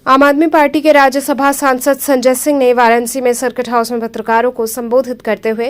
आम आदमी पार्टी के राज्यसभा सांसद संजय सिंह ने वाराणसी में सर्किट हाउस में पत्रकारों को संबोधित करते हुए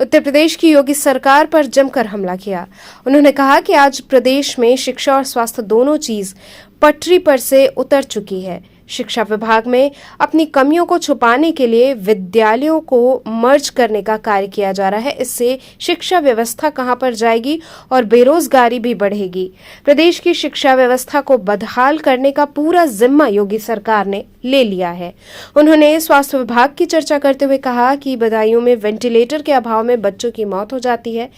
उत्तर प्रदेश की योगी सरकार पर जमकर हमला किया। उन्होंने कहा कि आज प्रदेश में शिक्षा और स्वास्थ्य दोनों चीज पटरी पर से उतर चुकी है। शिक्षा विभाग में अपनी कमियों को छुपाने के लिए विद्यालयों को मर्ज करने का कार्य किया जा रहा है। इससे शिक्षा व्यवस्था कहां पर जाएगी और बेरोजगारी भी बढ़ेगी। प्रदेश की शिक्षा व्यवस्था को बदहाल करने का पूरा जिम्मा योगी सरकार ने ले लिया है। उन्होंने स्वास्थ्य विभाग की चर्चा करते हुए कहा कि बदायूं में वेंटिलेटर के अभाव में बच्चों की मौत हो जाती है,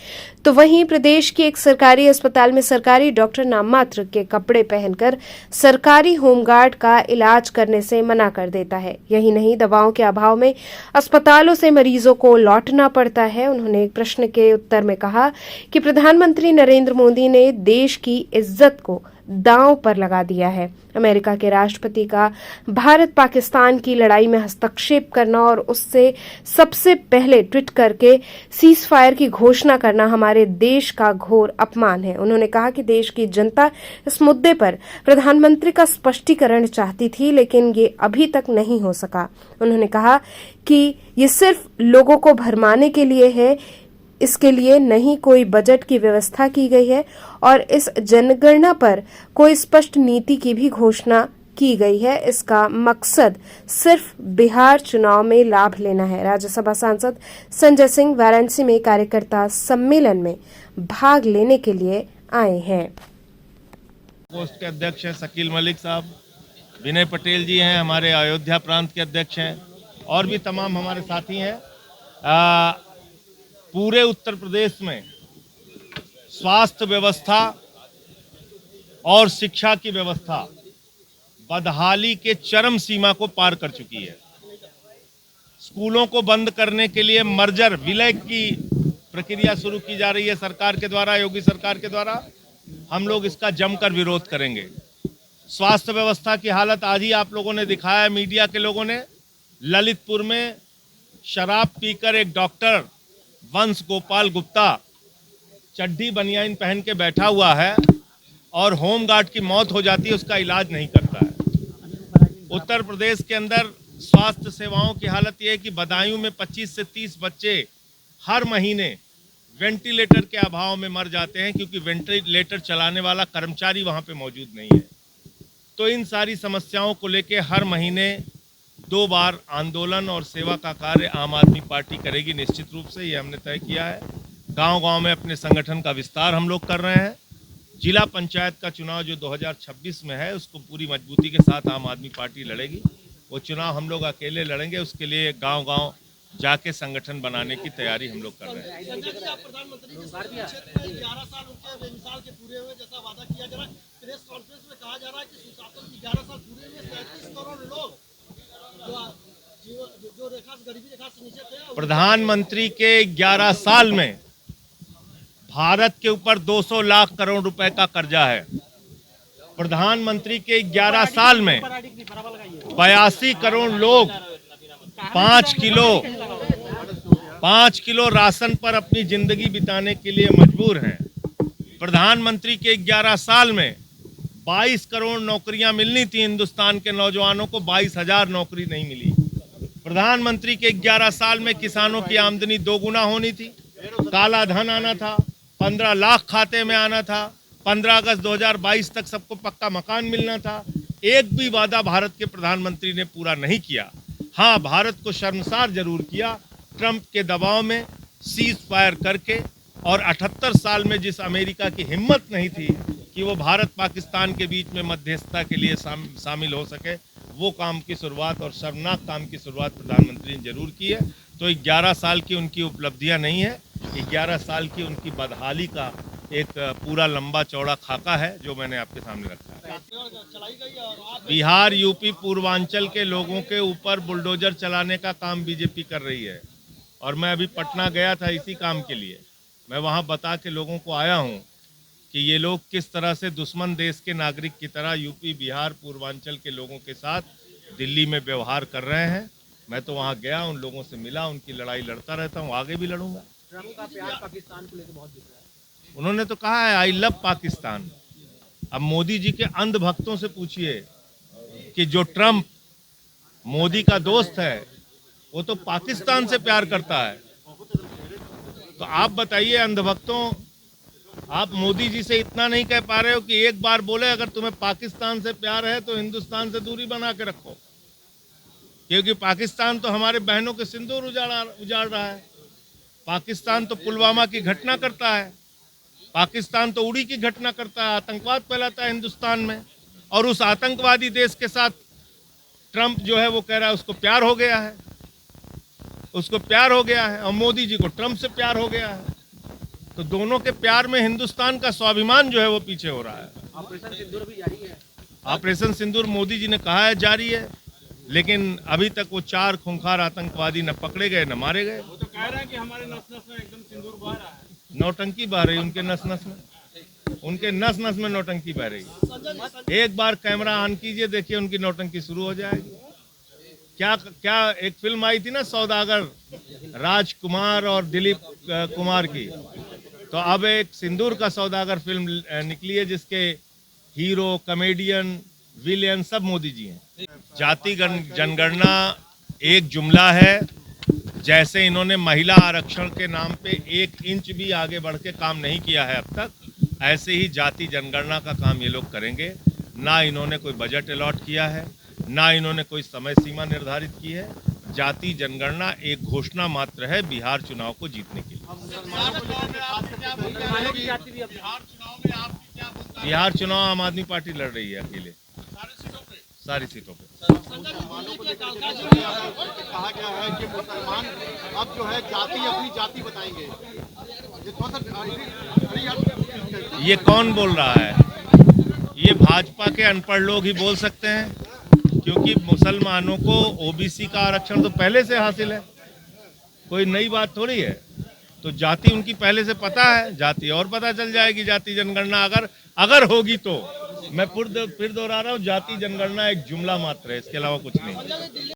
तो वहीं प्रदेश के एक सरकारी अस्पताल में सरकारी डॉक्टर नाम मात्र के कपड़े पहनकर सरकारी होमगार्ड का इलाज करने से मना कर देता है। यही नहीं, दवाओं के अभाव में अस्पतालों से मरीजों को लौटना पड़ता है। उन्होंने एक प्रश्न के उत्तर में कहा कि प्रधानमंत्री नरेंद्र मोदी ने देश की इज्जत को दांव पर लगा दिया है। अमेरिका के राष्ट्रपति का भारत पाकिस्तान की लड़ाई में हस्तक्षेप करना और उससे सबसे पहले ट्वीट करके सीज फायर की घोषणा करना हमारे देश का घोर अपमान है। उन्होंने कहा कि देश की जनता इस मुद्दे पर प्रधानमंत्री का स्पष्टीकरण चाहती थी, लेकिन ये अभी तक नहीं हो सका। उन्होंने कहा कि ये सिर्फ लोगों को भरमाने के लिए है, इसके लिए नहीं कोई बजट की व्यवस्था की गई है और इस जनगणना पर कोई स्पष्ट नीति की भी घोषणा की गई है। इसका मकसद सिर्फ बिहार चुनाव में लाभ लेना है। राज्यसभा सांसद संजय सिंह वाराणसी में कार्यकर्ता सम्मेलन में भाग लेने के लिए आए हैं। पोस्ट के अध्यक्ष हैं शकील मलिक साहब, विनय पटेल जी हैं, हमारे अयोध्या प्रांत के अध्यक्ष हैं, और भी तमाम हमारे साथी हैं। पूरे उत्तर प्रदेश में स्वास्थ्य व्यवस्था और शिक्षा की व्यवस्था बदहाली के चरम सीमा को पार कर चुकी है। स्कूलों को बंद करने के लिए मर्जर विलय की प्रक्रिया शुरू की जा रही है सरकार के द्वारा, योगी सरकार के द्वारा। हम लोग इसका जमकर विरोध करेंगे। स्वास्थ्य व्यवस्था की हालत आज ही आप लोगों ने दिखाया, मीडिया के लोगों ने। ललितपुर में शराब पीकर एक डॉक्टर वंश गोपाल गुप्ता चड्ढी बनियान पहन के बैठा हुआ है और होमगार्ड की मौत हो जाती है, उसका इलाज नहीं करता है। उत्तर प्रदेश के अंदर स्वास्थ्य सेवाओं की हालत यह है कि बदायूं में 25 से 30 बच्चे हर महीने वेंटिलेटर के अभाव में मर जाते हैं, क्योंकि वेंटिलेटर चलाने वाला कर्मचारी वहां पे मौजूद नहीं है। तो इन सारी समस्याओं को लेके हर महीने 2 बार आंदोलन और सेवा का कार्य आम आदमी पार्टी करेगी निश्चित रूप से, ये हमने तय किया है। गांव-गांव में अपने संगठन का विस्तार हम लोग कर रहे हैं। जिला पंचायत का चुनाव जो 2026 में है, उसको पूरी मजबूती के साथ आम आदमी पार्टी लड़ेगी। वो चुनाव हम लोग अकेले लड़ेंगे, उसके लिए गांव-गांव जाके संगठन बनाने की तैयारी हम लोग कर रहे हैं। प्रधानमंत्री के क्षेत्र में 11 साल उनके मिसाल के पूरे हुए जैसा वादा किया जा रहा है। प्रेस कॉन्फ्रेंस में कहा जा रहा है कि सुशासन की 11 साल पूरे हुए 37 करोड़ लोग जो गरीबी रेखा से नीचे थे। प्रधानमंत्री के 11 साल में भारत के ऊपर 200 लाख करोड़ रुपए का कर्जा है। प्रधानमंत्री के 11 साल में 82 करोड़ लोग 5 किलो राशन पर अपनी जिंदगी बिताने के लिए मजबूर हैं। प्रधानमंत्री के 11 साल में 22 करोड़ नौकरियां मिलनी थी हिंदुस्तान के नौजवानों को, 22,000 नौकरी नहीं मिली। प्रधानमंत्री के 11 साल में किसानों की आमदनी 2 गुना होनी थी, काला धन आना था, 15 लाख खाते में आना था, 15 अगस्त 2022 तक सबको पक्का मकान मिलना था। एक भी वादा भारत के प्रधानमंत्री ने पूरा नहीं किया। हाँ, भारत को शर्मसार जरूर किया ट्रंप के दबाव में सीज फायर करके, और 78 साल में जिस अमेरिका की हिम्मत नहीं थी कि वो भारत पाकिस्तान के बीच में मध्यस्थता के लिए शामिल हो सके, वो काम की शुरुआत और शर्मनाक काम की शुरुआत प्रधानमंत्री ने जरूर की है। तो 11 साल की उनकी उपलब्धियां नहीं है, 11 साल की उनकी बदहाली का एक पूरा लंबा चौड़ा खाका है जो मैंने आपके सामने रखा है। बिहार, यूपी, पूर्वांचल के लोगों के ऊपर बुलडोजर चलाने का काम बीजेपी कर रही है, और मैं अभी पटना गया था इसी काम के लिए। मैं वहां बता के लोगों को आया हूं कि ये लोग किस तरह से दुश्मन देश के नागरिक की तरह यूपी, बिहार, पूर्वांचल के लोगों के साथ दिल्ली में व्यवहार कर रहे हैं। मैं तो वहां गया, उन लोगों से मिला, उनकी लड़ाई लड़ता रहता हूं, आगे भी लड़ूंगा। ट्रंप का प्यार पाकिस्तान को लेकर बहुत दिख रहा है। उन्होंने तो कहा है आई लव पाकिस्तान। अब मोदी जी के अंध भक्तों से पूछिए कि जो ट्रम्प मोदी का दोस्त है वो तो पाकिस्तान से प्यार करता है। तो आप बताइए अंधभक्तों, आप मोदी जी से इतना नहीं कह पा रहे हो कि एक बार बोले अगर तुम्हें पाकिस्तान से प्यार है तो हिंदुस्तान से दूरी बना के रखो, क्योंकि पाकिस्तान तो हमारे बहनों के सिंदूर उजाड़ रहा है। पाकिस्तान तो पुलवामा की घटना करता है, पाकिस्तान तो उड़ी की घटना करता है, आतंकवाद फैलाता है हिंदुस्तान में। और उस आतंकवादी देश के साथ ट्रम्प जो है वो कह रहा है उसको प्यार हो गया है, उसको प्यार हो गया है, और मोदी जी को ट्रम्प से प्यार हो गया है। तो दोनों के प्यार में हिंदुस्तान का स्वाभिमान जो है वो पीछे हो रहा है। ऑपरेशन सिंदूर भी जारी है। ऑपरेशन सिंदूर मोदी जी ने कहा है जारी है, लेकिन अभी तक वो 4 खूंखार आतंकवादी न पकड़े गए न मारे गए। वो तो कह रहे हैं कि हमारे नस नस में एकदम सिंदूर बह रहा है। नौटंकी बह रही उनके नस नस में, उनके नस नस में नौटंकी बह रही। एक बार कैमरा ऑन कीजिए, देखिए उनकी नौटंकी शुरू हो जाएगी। क्या एक फिल्म आई थी ना सौदागर, राजकुमार और दिलीप कुमार की, तो अब एक सिंदूर का सौदागर फिल्म निकली है जिसके हीरो, कॉमेडियन, विलेन सब मोदी जी हैं। जाति जनगणना एक जुमला है। जैसे इन्होंने महिला आरक्षण के नाम पे 1 इंच भी आगे बढ़ के काम नहीं किया है अब तक, ऐसे ही जाति जनगणना का काम ये लोग करेंगे। ना इन्होंने कोई बजट अलॉट किया है, ना इन्होंने कोई समय सीमा निर्धारित की है। जाति जनगणना एक घोषणा मात्र है बिहार चुनाव को जीतने के लिए। बिहार चुनाव आम आदमी पार्टी लड़ रही है अकेले, सारी सीटों पे। कहा गया है कि मुसलमान अब जो है जाति अपनी जाति बताएंगे। ये कौन बोल रहा है? ये भाजपा के अनपढ़ लोग ही बोल सकते हैं, क्योंकि मुसलमानों को ओबीसी का आरक्षण तो पहले से हासिल है, कोई नई बात थोड़ी है। तो जाति उनकी पहले से पता है, जाति और पता चल जाएगी। जाति जनगणना अगर होगी तो मैं फिर दोहरा रहा हूँ, जाति जनगणना एक जुमला मात्र है, इसके अलावा कुछ नहीं।